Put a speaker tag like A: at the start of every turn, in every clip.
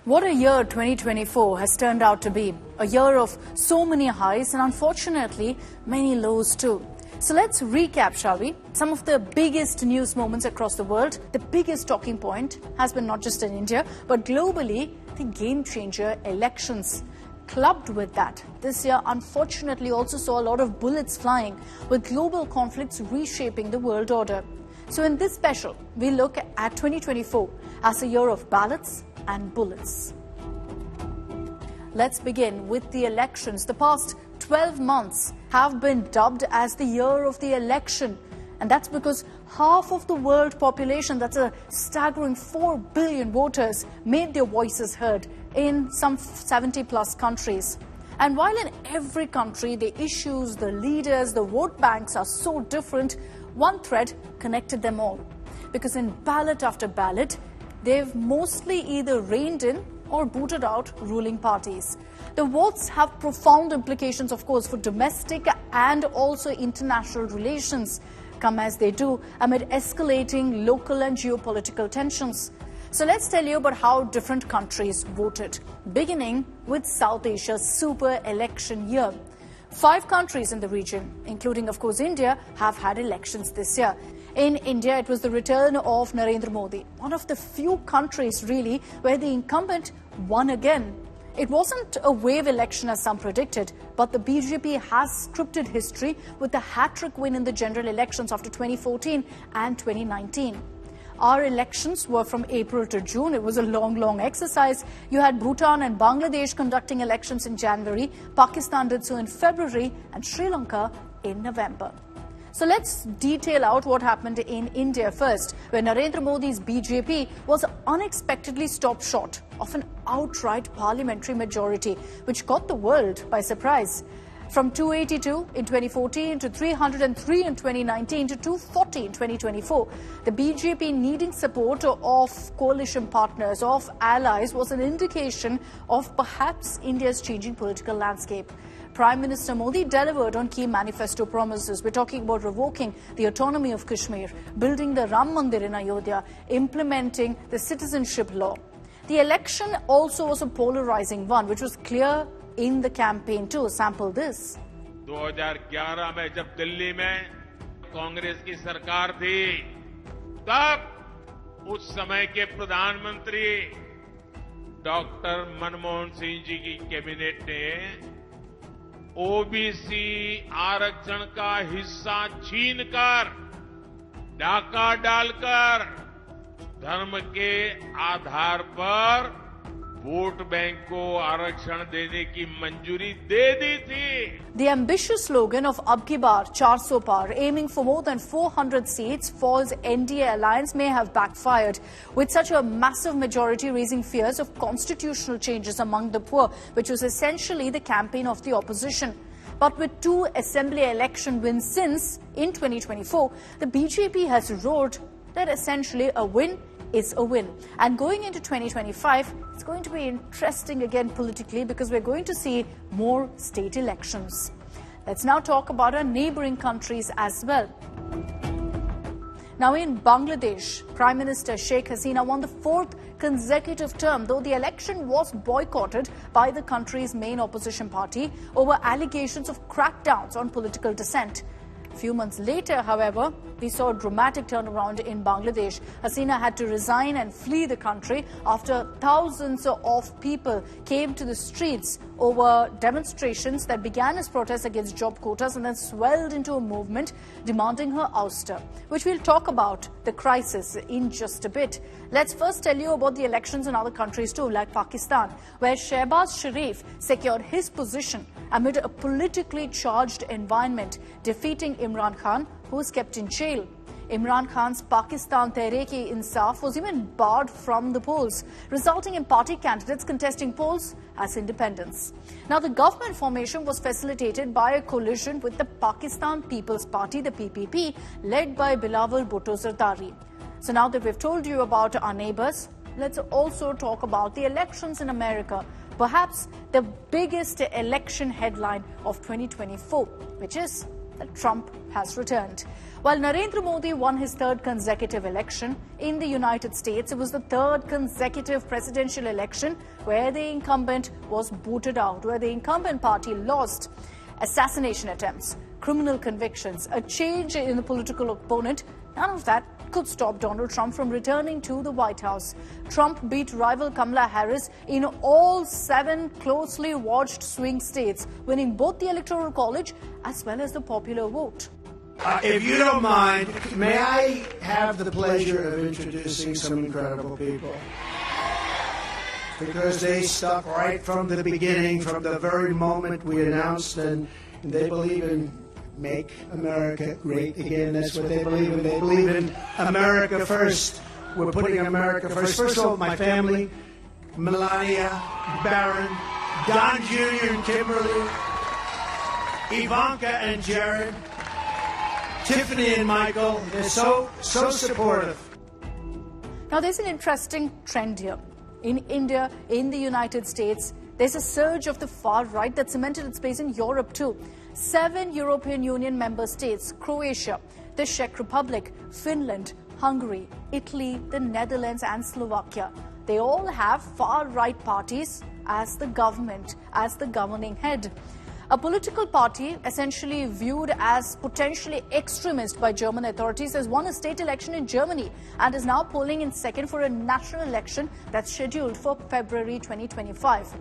A: What a year 2024 has turned out to be. A year of so many highs and unfortunately many lows too. So let's recap, shall we? Some of the biggest news moments across the world. The biggest talking point has been not just in India, but globally, the game changer elections. Clubbed with that, this year unfortunately also saw a lot of bullets flying, with global conflicts reshaping the world order. So in this special, we look at 2024 as a year of ballots and bullets. Let's begin with the elections. The past 12 months have been dubbed as the year of the election. And that's because half of the world population, that's a staggering 4 billion voters, made their voices heard in some 70 plus countries. And while in every country the issues, the leaders, the vote banks are so different, one thread connected them all. Because in ballot after ballot, they've mostly either reined in or booted out ruling parties. The votes have profound implications, of course, for domestic and also international relations, come as they do amid escalating local and geopolitical tensions. So let's tell you about how different countries voted, beginning with South Asia's super election year. 5 countries in the region, including, of course, India, have had elections this year. In India, it was the return of Narendra Modi, one of the few countries, really, where the incumbent won again. It wasn't a wave election as some predicted, but the BJP has scripted history with a hat-trick win in the general elections after 2014 and 2019. Our elections were from April to June. It was a long exercise. You had Bhutan and Bangladesh conducting elections in January, Pakistan did so in February, and Sri Lanka in November. So let's detail out what happened in India first, where Narendra Modi's BJP was unexpectedly stopped short of an outright parliamentary majority, which caught the world by surprise. From 282 in 2014 to 303 in 2019 to 240 in 2024, the BJP needing support of coalition partners, of allies, was an indication of perhaps India's changing political landscape. Prime Minister Modi delivered on key manifesto promises. We're talking about revoking the autonomy of Kashmir, building the Ram Mandir in Ayodhya, implementing the citizenship law. The election also was a polarizing one, which was clear in the campaign too. Sample this.
B: 2011 में जब दिल्ली में कांग्रेस की सरकार थी, तब उस समय के प्रधानमंत्री डॉक्टर मनमोहन सिंह जी की कैबिनेट ने ओबीसी आरक्षण का हिस्सा छीनकर, डाका डालकर, धर्म के आधार पर वोट बैंक को आरक्षण देने की मंजूरी दे दी थी.
A: The ambitious slogan of Ab Ki Baar 400 Par, aiming for more than 400 seats for the NDA alliance, may have backfired, with such a massive majority raising fears of constitutional changes among the poor, which was essentially the campaign of the opposition. But with 2 assembly election wins since, in 2024, the BJP has roared that essentially a win is a win. And going into 2025, it's going to be interesting again politically, because we're going to see more state elections. Let's now talk about our neighboring countries as well. Now in Bangladesh, Prime Minister Sheikh Hasina won the 4th consecutive term, though the election was boycotted by the country's main opposition party over allegations of crackdowns on political dissent. A few months later, however, we saw a dramatic turnaround in Bangladesh. Hasina had to resign and flee the country after thousands of people came to the streets over demonstrations that began as protests against job quotas and then swelled into a movement demanding her ouster, which we'll talk about the crisis in just a bit. Let's first tell you about the elections in other countries too, like Pakistan, where Shehbaz Sharif secured his position amid a politically charged environment, defeating Imran Khan, who was kept in jail. Imran Khan's Pakistan Tehreek-e-Insaf was even barred from the polls, resulting in party candidates contesting polls as independents. Now, the government formation was facilitated by a coalition with the Pakistan People's Party, the PPP, led by Bilawal Bhutto Zardari. So now that we've told you about our neighbors, let's also talk about the elections in America. Perhaps the biggest election headline of 2024, which is that Trump has returned. While Narendra Modi won his third consecutive election in the United States, it was the third consecutive presidential election where the incumbent was booted out, where the incumbent party lost. Assassination attempts, criminal convictions, a change in the political opponent, none of that could stop Donald Trump from returning to the White House. Trump beat rival Kamala Harris in all 7 closely watched swing states, winning both the Electoral College as well as the popular vote.
C: If you don't mind, may I have the pleasure of introducing some incredible people? Because they stuck right from the beginning, from the very moment we announced, and they believe in make America great again. That's what they believe in. They believe in America first. We're putting America first. First of all, my family, Melania, Barron, Don Jr. and Kimberly, Ivanka and Jared, Tiffany and Michael. They're so supportive.
A: Now, there's an interesting trend here. In India, in the United States, there's a surge of the far right that cemented its place in Europe too. 7 European Union member states, Croatia, the Czech Republic, Finland, Hungary, Italy, the Netherlands and Slovakia. They all have far-right parties as the government, as the governing head. A political party essentially viewed as potentially extremist by German authorities has won a state election in Germany and is now polling in second for a national election that's scheduled for February 2025.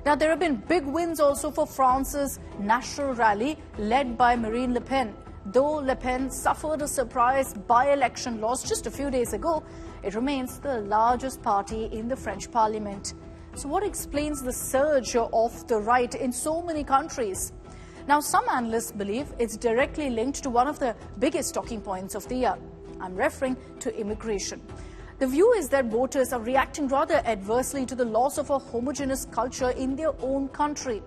A: Now, there have been big wins also for France's National Rally led by Marine Le Pen. Though Le Pen suffered a surprise by-election loss just a few days ago, it remains the largest party in the French parliament. So what explains the surge of the right in so many countries? Now, some analysts believe it's directly linked to one of the biggest talking points of the year. I'm referring to immigration. The view is that voters are reacting rather adversely to the loss of a homogeneous culture in their own country.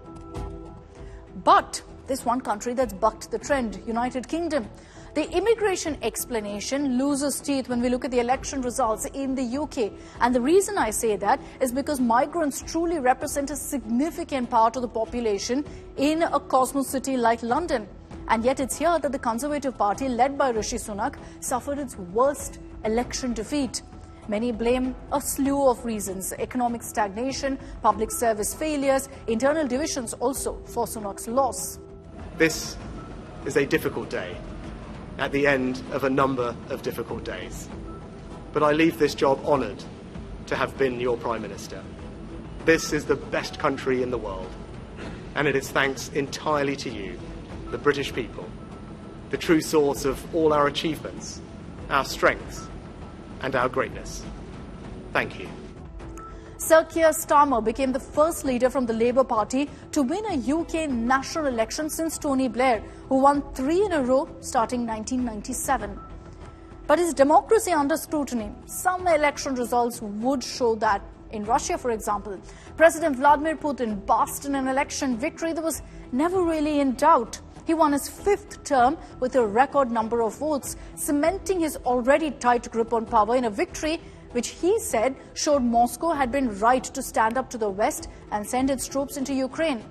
A: But there's one country that's bucked the trend, United Kingdom. The immigration explanation loses teeth when we look at the election results in the UK. And the reason I say that is because migrants truly represent a significant part of the population in a cosmos city like London. And yet it's here that the Conservative Party, led by Rishi Sunak, suffered its worst election defeat. Many blame a slew of reasons: economic stagnation, public service failures, internal divisions also for Sunak's loss.
D: This is a difficult day, at the end of a number of difficult days. But I leave this job honoured to have been your Prime Minister. This is the best country in the world, and it is thanks entirely to you, the British people, the true source of all our achievements, our strengths, and our greatness. Thank you.
A: Sir Keir Starmer became the first leader from the Labour Party to win a UK national election since Tony Blair, who won 3 in a row starting 1997. But is democracy under scrutiny? Some election results would show that. In Russia, for example, President Vladimir Putin basked in an election victory that was never really in doubt. He won his 5th term with a record number of votes, cementing his already tight grip on power in a victory which he said showed Moscow had been right to stand up to the West and send its troops into Ukraine.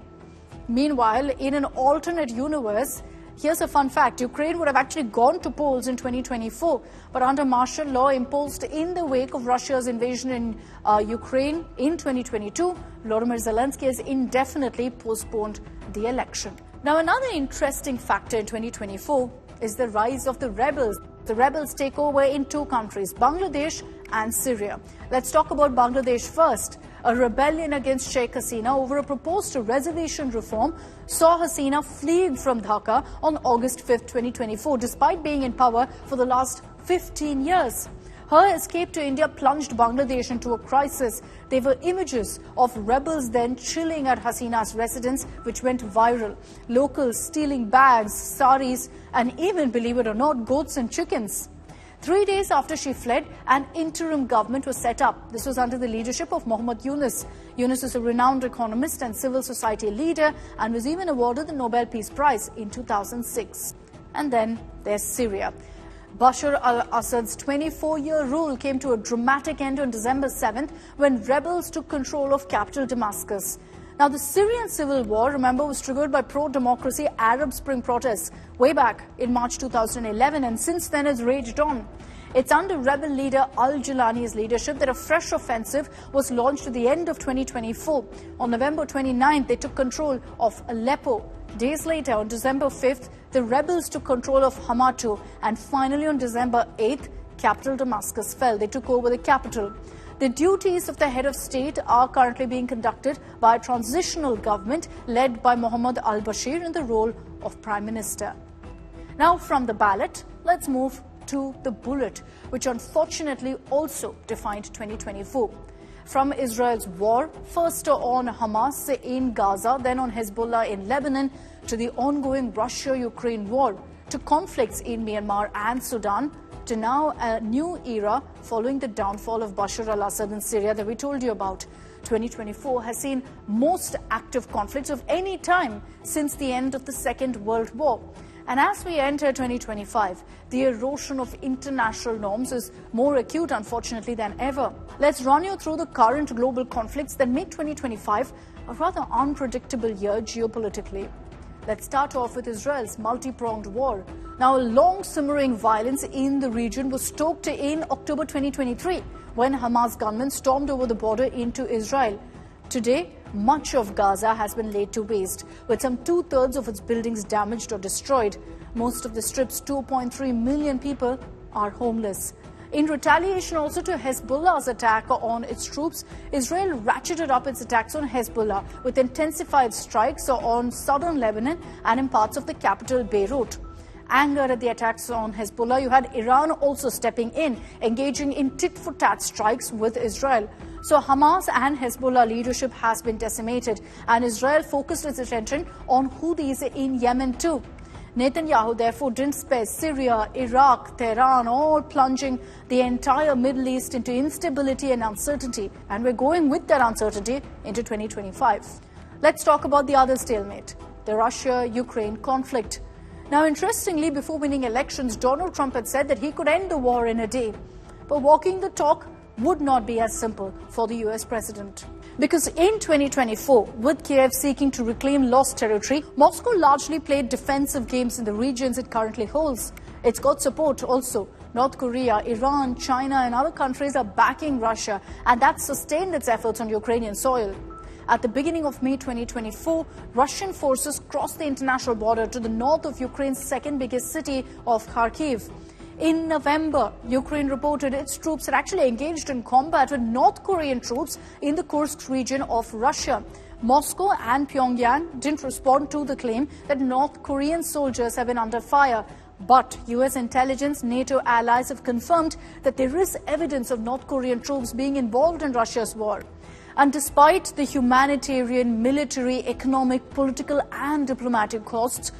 A: Meanwhile, in an alternate universe, here's a fun fact: Ukraine would have actually gone to polls in 2024, but under martial law imposed in the wake of Russia's invasion in Ukraine in 2022, Volodymyr Zelensky has indefinitely postponed the election. Now, another interesting factor in 2024 is the rise of the rebels. The rebels take over in 2 countries, Bangladesh and Syria. Let's talk about Bangladesh first. A rebellion against Sheikh Hasina over a proposed reservation reform saw Hasina fleeing from Dhaka on August 5, 2024, despite being in power for the last 15 years. Her escape to India plunged Bangladesh into a crisis. There were images of rebels then chilling at Hasina's residence, which went viral. Locals stealing bags, saris, and even, believe it or not, goats and chickens. 3 days after she fled, an interim government was set up. This was under the leadership of Mohammad Yunus. Yunus is a renowned economist and civil society leader and was even awarded the Nobel Peace Prize in 2006. And then there's Syria. Bashar al-Assad's 24-year rule came to a dramatic end on December 7th when rebels took control of capital Damascus. Now, the Syrian civil war, remember, was triggered by pro-democracy Arab Spring protests way back in March 2011, and since then it's raged on. It's under rebel leader al-Jilani's leadership that a fresh offensive was launched at the end of 2024. On November 29th, they took control of Aleppo. Days later, on December 5th, the rebels took control of Hama, and finally on December 8th, capital Damascus fell. They took over the capital. The duties of the head of state are currently being conducted by a transitional government led by Mohammed al-Bashir in the role of Prime Minister. Now from the ballot, let's move to the bullet, which unfortunately also defined 2024. From Israel's war, first on Hamas in Gaza, then on Hezbollah in Lebanon, to the ongoing Russia-Ukraine war, to conflicts in Myanmar and Sudan, to now a new era following the downfall of Bashar al-Assad in Syria that we told you about. 2024 has seen most active conflicts of any time since the end of the Second World War. And as we enter 2025, the erosion of international norms is more acute, unfortunately, than ever. Let's run you through the current global conflicts that make 2025 a rather unpredictable year geopolitically. Let's start off with Israel's multi-pronged war. Now, a long simmering violence in the region was stoked in October 2023 when Hamas gunmen stormed over the border into Israel. Today, much of Gaza has been laid to waste, with some 2/3 of its buildings damaged or destroyed. Most of the Strip's 2.3 million people are homeless. In retaliation also to Hezbollah's attack on its troops, Israel ratcheted up its attacks on Hezbollah with intensified strikes on southern Lebanon and in parts of the capital Beirut. Anger at the attacks on Hezbollah, you had Iran also stepping in, engaging in tit-for-tat strikes with Israel. So Hamas and Hezbollah leadership has been decimated, and Israel focused its attention on Houthis in Yemen too. Netanyahu therefore didn't spare Syria, Iraq, Tehran, all plunging the entire Middle East into instability and uncertainty. And we're going with that uncertainty into 2025. Let's talk about the other stalemate, the Russia-Ukraine conflict. Now, interestingly, before winning elections, Donald Trump had said that he could end the war in a day. But walking the talk would not be as simple for the US president. Because in 2024, with Kiev seeking to reclaim lost territory, Moscow largely played defensive games in the regions it currently holds. It's got support also. North Korea, Iran, China and other countries are backing Russia, and that sustained its efforts on Ukrainian soil. At the beginning of May 2024, Russian forces crossed the international border to the north of Ukraine's second biggest city of Kharkiv. In November, Ukraine reported its troops had actually engaged in combat with North Korean troops in the Kursk region of Russia. Moscow and Pyongyang didn't respond to the claim that North Korean soldiers have been under fire. But US intelligence, NATO allies have confirmed that there is evidence of North Korean troops being involved in Russia's war. And despite the humanitarian, military, economic, political and diplomatic costs,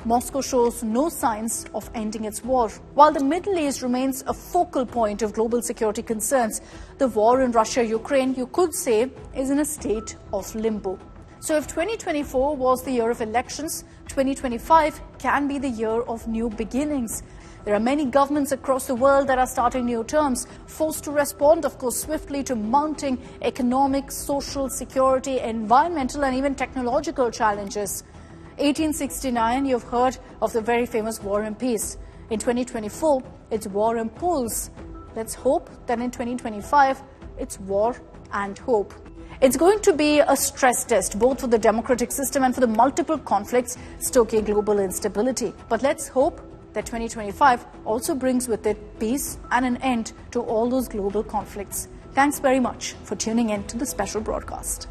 A: Moscow shows no signs of ending its war. While the Middle East remains a focal point of global security concerns, the war in Russia-Ukraine, you could say, is in a state of limbo. So if 2024 was the year of elections, 2025 can be the year of new beginnings. There are many governments across the world that are starting new terms, forced to respond, of course, swiftly to mounting economic, social, security, environmental and even technological challenges. 1869, you've heard of the very famous War and Peace. In 2024, it's War and Pulse. Let's hope that in 2025, it's War and Hope. It's going to be a stress test, both for the democratic system and for the multiple conflicts stoking global instability. But let's hope that 2025 also brings with it peace and an end to all those global conflicts. Thanks very much for tuning in to the special broadcast.